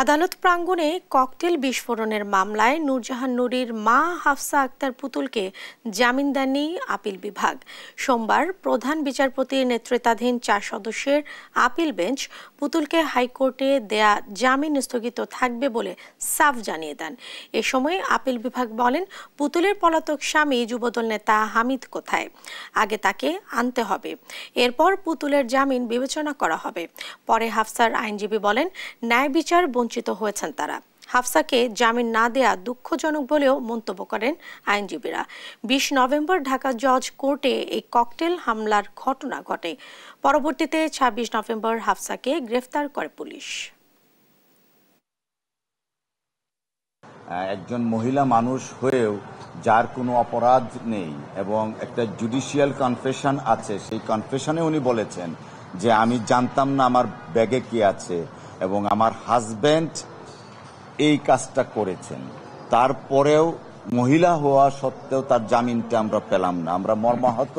আদালত প্রাঙ্গণে ককটেল বিস্ফোরণের মামলায় নূরজাহান নুরীর মা হাফসা আক্তার পুতুলকে জামিন দেননি আপিল বিভাগ। সোমবার প্রধান বিচারপতির নেতৃত্বাধীন 4 সদস্যের আপিল বেঞ্চ পুতুলকে হাইকোর্টে দেয়া জামিন স্থগিত থাকবে বলে সাফ জানিয়ে দেন। এ সময় আপিল বিভাগ বলেন, পুতুলের পলাতক স্বামী যুবদল নেতা হামিদ কোথায়, আগে তাকে আনতে হবে, এরপর পুতুলের জামিন বিবেচনা করা হবে। পরে হাফসার আইনজীবী বলেন, ন্যায় বিচার বঞ্চিত হয়েছেন তারা। হাফসাকে জামিন না দেয়া দুঃখজনক বলেও মন্তব্য করেন আইনজীবীরা। 20 নভেম্বর ঢাকা জজ কোর্টে এই ককটেল হামলার ঘটনা ঘটে। পরবর্তীতে 26 নভেম্বর হাফসাকে গ্রেফতার করে পুলিশ। একজন মহিলা মানুষ হয়েও যার কোনো অপরাধ নেই এবং একটা জুডিশিয়াল কনফেশন আছে, সেই কনফেশনে উনি বলেছেন যে আমি জানতাম না আমার ব্যাগে কি আছে এবং আমার হাজব্যান্ড এই কাজটা করেছেন। তারপরেও মহিলা হওয়া সত্ত্বেও তার জামিনটা আমরা পেলাম না। আমরা মর্মাহত।